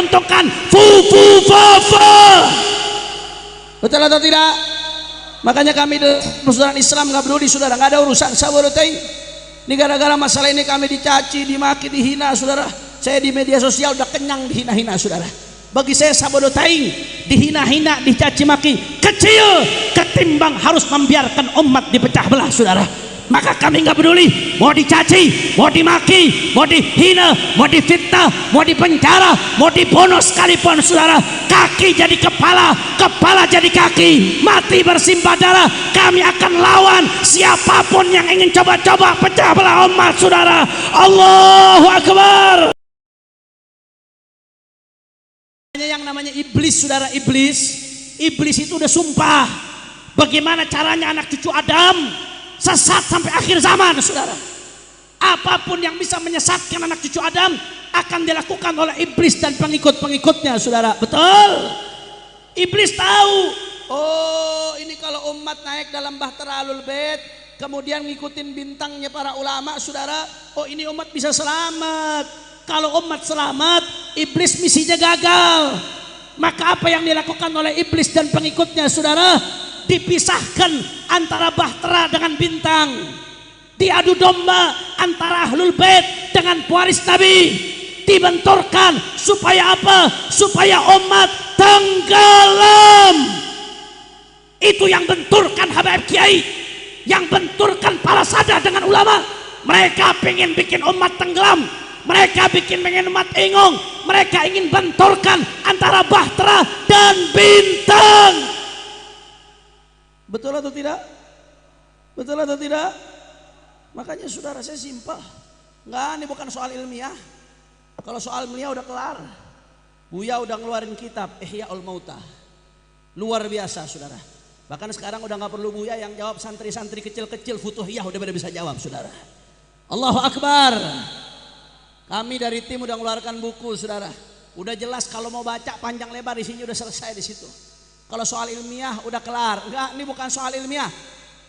diuntungkan. Fu fu fa fa. Betul atau tidak? Makanya kami persaudaraan Islam nggak peduli saudara, nggak ada urusan sabodotai. Ini gara-gara masalah ini kami dicaci, dimaki, dihina saudara. Saya di media sosial udah kenyang dihina-hina saudara. Bagi saya sabodotai, dihina-hina, dicaci maki kecil ketimbang harus membiarkan umat dipecah belah saudara. Maka kami nggak peduli mau dicaci, mau dimaki, mau dihina, mau difitnah, mau dipenjara, mau dibunuh sekalipun saudara. Kaki jadi kepala, kepala jadi kaki, mati bersimbah darah. Kami akan lawan siapapun yang ingin coba-coba pecah belah umat saudara. Allahu Akbar. Yang namanya iblis saudara, iblis itu udah sumpah bagaimana caranya anak cucu Adam sesat sampai akhir zaman saudara. Apapun yang bisa menyesatkan anak cucu Adam akan dilakukan oleh iblis dan pengikut-pengikutnya saudara. Betul. Iblis tahu, oh ini kalau umat naik dalam bahtera Ahlul Bait kemudian ngikutin bintangnya para ulama saudara, oh ini umat bisa selamat. Kalau umat selamat, iblis misinya gagal. Maka apa yang dilakukan oleh iblis dan pengikutnya saudara? Dipisahkan antara bahtera dengan bintang. Diadu domba antara Ahlul Bait dengan pewaris Nabi. Dibenturkan supaya apa? Supaya umat tenggelam. Itu yang benturkan Habaib Kiai, yang benturkan para sadar dengan ulama. Mereka pengen bikin umat tenggelam. Mereka pengen umat ingung. Mereka ingin benturkan antara bahtera dan bintang. Betul atau tidak? Betul atau tidak? Makanya saudara saya simpel. Enggak, ini bukan soal ilmiah. Kalau soal ilmiah udah kelar. Buya udah ngeluarin kitab Ihya'ul Mauta. Luar biasa saudara. Bahkan sekarang udah nggak perlu Buya yang jawab, santri-santri kecil-kecil Futuhiyah udah pada bisa jawab saudara. Allahu Akbar. Kami dari tim udah ngeluarkan buku saudara. Udah jelas kalau mau baca panjang lebar di sini udah selesai di situ. Kalau soal ilmiah udah kelar. Enggak, ini bukan soal ilmiah.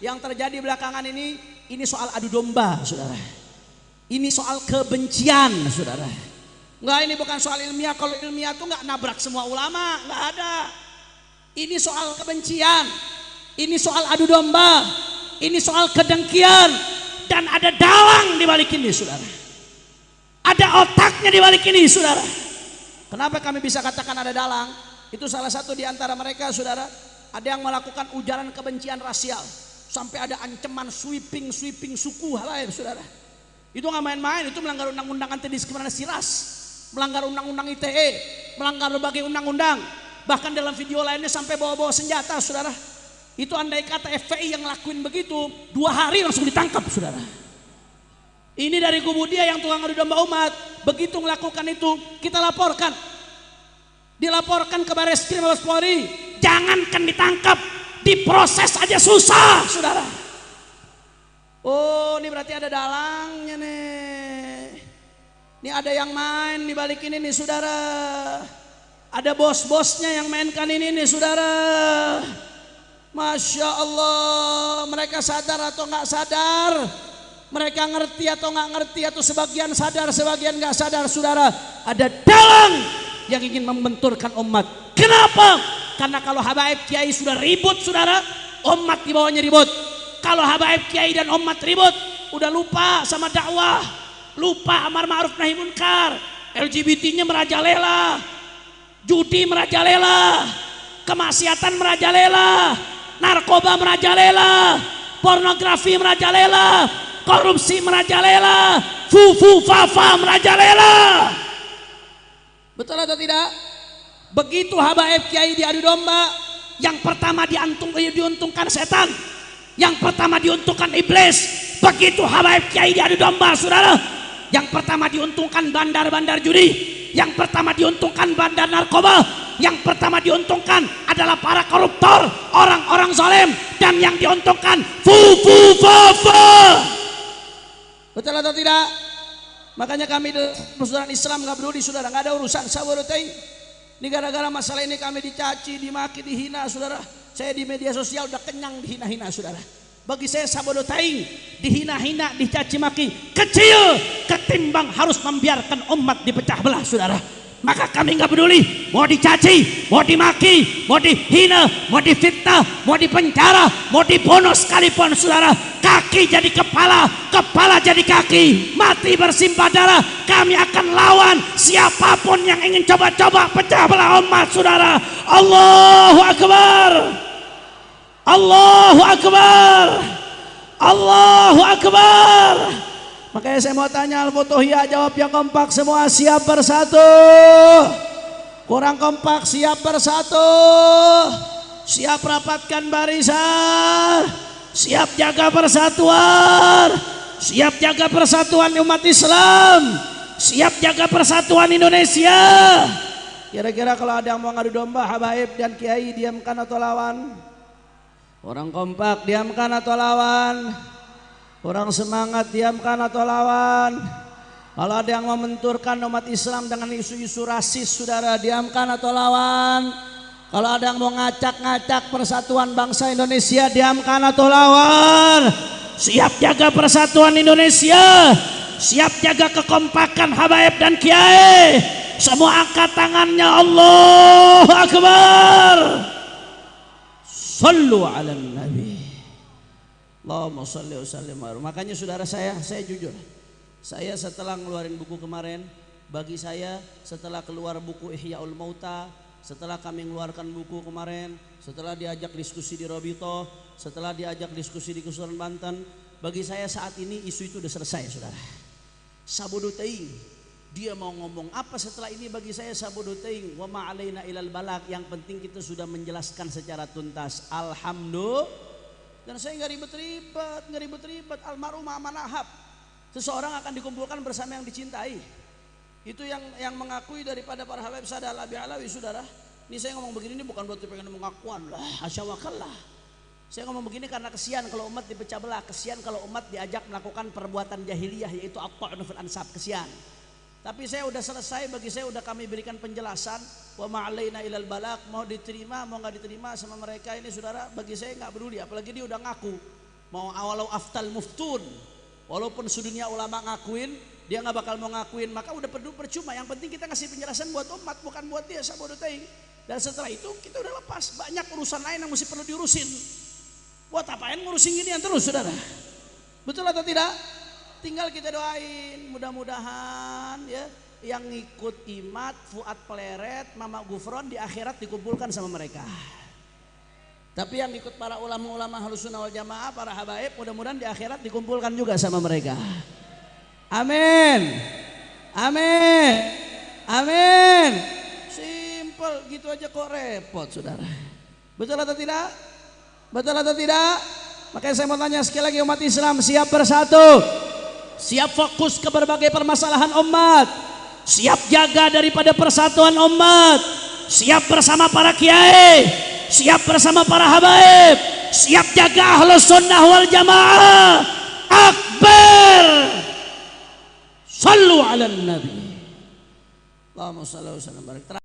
Yang terjadi belakangan ini soal adu domba saudara. Ini soal kebencian saudara. Enggak, ini bukan soal ilmiah. Kalau ilmiah tuh enggak nabrak semua ulama, enggak ada. Ini soal kebencian. Ini soal adu domba. Ini soal kedengkian. Dan ada dalang di balik ini saudara. Ada otaknya di balik ini saudara. Kenapa kami bisa katakan ada dalang? Itu salah satu di antara mereka saudara. Ada yang melakukan ujaran kebencian rasial. Sampai ada ancaman sweeping suku hal lain saudara. Itu nggak main-main, itu melanggar undang-undang anti diskriminasi ras. Melanggar undang-undang ITE. Melanggar berbagai undang-undang. Bahkan dalam video lainnya sampai bawa-bawa senjata saudara. Itu andai kata FPI yang lakuin begitu 2 hari langsung ditangkap saudara. Ini dari kubu dia yang tukang adu domba umat. Begitu melakukan itu kita laporkan. Dilaporkan ke Bareskrim Mabes Polri. Jangankan ditangkap, diproses aja susah saudara. Oh ini berarti ada dalangnya nih. Ini ada yang main di balik ini nih saudara. Ada bos-bosnya yang mainkan ini nih saudara. Masya Allah. Mereka sadar atau nggak sadar? Mereka ngerti atau nggak ngerti, atau sebagian sadar sebagian nggak sadar saudara. Ada dalang yang ingin membenturkan umat. Kenapa? Karena kalau Habaib Kiai sudah ribut saudara, umat di bawahnya ribut. Kalau Habaib Kiai dan umat ribut, udah lupa sama dakwah, lupa amar ma'ruf nahi munkar, LGBT-nya merajalela, judi merajalela, kemaksiatan merajalela, narkoba merajalela, pornografi merajalela, korupsi merajalela, fufu fafa merajalela. Betul atau tidak? Begitu Habaib Kiai diadu domba, yang pertama diuntungkan setan, yang pertama diuntungkan iblis. Begitu Habaib Kiai diadu domba saudara, yang pertama diuntungkan bandar-bandar judi, yang pertama diuntungkan bandar narkoba, yang pertama diuntungkan adalah para koruptor, orang-orang zalim, dan yang diuntungkan fufu fafa. Betul atau tidak? Makanya kami persaudaraan Islam nggak peduli saudara, nggak ada urusan sabodotai. Ini gara-gara masalah ini kami dicaci, dimaki, dihina saudara. Saya di media sosial udah kenyang dihina-hina saudara. Bagi saya sabodotai, dihina-hina, dicaci maki kecil ketimbang harus membiarkan umat dipecah belah saudara. Maka kami nggak peduli mau dicaci, mau dimaki, mau dihina, mau difitnah, mau dipenjara, mau dibunuh sekalipun saudara. Kaki jadi kepala, kepala jadi kaki, mati bersimpah darah. Kami akan lawan siapapun yang ingin coba-coba pecah belah umat saudara. Allahu Akbar, Allahu Akbar, Allahu Akbar. Makanya saya mau tanya Al-Futuhiyah, jawab yang kompak semua, siap bersatu. Kurang kompak, siap bersatu. Siap rapatkan barisan. Siap jaga persatuan. Siap jaga persatuan umat Islam. Siap jaga persatuan Indonesia. Kira-kira kalau ada yang mau ngadu domba, habaib dan kiai, diamkan atau lawan? Orang kompak, diamkan atau lawan? Orang semangat, diamkan atau lawan? Kalau ada yang membenturkan umat Islam dengan isu-isu rasis, saudara, diamkan atau lawan? Kalau ada yang mau ngacak-ngacak persatuan bangsa Indonesia, diamkan atau lawan? Siap jaga persatuan Indonesia, siap jaga kekompakan habaib dan kiai. Semua angkat tangannya, Allahu Akbar. Sallu ala Nabi. Allahumma sholli wa sallim. Makanya saudara saya jujur, saya setelah ngeluarin buku kemarin, bagi saya setelah keluar buku Ihyaul Mauta, setelah kami mengeluarkan buku kemarin, setelah diajak diskusi di Robito, setelah diajak diskusi di Kesuruhan Banten, bagi saya saat ini isu itu udah selesai saudara. Sabodo teing, dia mau ngomong apa setelah ini, bagi saya sabodo teing, wa ma alaina ilal balak. Yang penting kita sudah menjelaskan secara tuntas, alhamdulillah. Dan saya nggak ribet-ribet. Almarhum Aman Ahab, seseorang akan dikumpulkan bersama yang dicintai. Itu yang mengakui daripada para habaib Sada Al-Abi Alawi, saudara. Ini saya ngomong begini ini bukan berarti pengen mengakuan lah, asyawakallah. Saya ngomong begini karena kesian kalau umat dipecah belah, kesian kalau umat diajak melakukan perbuatan jahiliyah, yaitu at-ta'nu fil ansab, kesian. Tapi saya udah selesai, bagi saya udah kami berikan penjelasan, wa ma'alaina ilal balak, mau diterima mau nggak diterima sama mereka ini saudara, bagi saya nggak peduli. Apalagi dia udah ngaku mau awalau aftal muftun, walaupun sedunia ulama ngakuin, dia nggak bakal mau ngakuin, maka udah percuma. Yang penting kita ngasih penjelasan buat umat, bukan buat dia sabodo teing. Dan setelah itu kita udah lepas, banyak urusan lain yang mesti perlu diurusin. Buat apain ngurusin ginian terus saudara? Betul atau tidak? Tinggal kita doain, mudah-mudahan ya yang ikut Imat, Fuad Pleret, Mama Gufron di akhirat dikumpulkan sama mereka. Tapi yang ikut para ulama-ulama Ahlussunnah wal Jamaah, para habaib, mudah-mudahan di akhirat dikumpulkan juga sama mereka. Amin. Amin. Amin. Simple gitu aja kok repot saudara. Betul atau tidak? Betul atau tidak? Makanya saya mau tanya sekali lagi, umat Islam siap bersatu? Siap fokus ke berbagai permasalahan umat, siap jaga daripada persatuan umat, siap bersama para kiai, siap bersama para habaib, siap jaga Ahlus Sunnah wal Jamaah. Akbar. Sallu ala Nabi. Allahumma shalli wa sallim.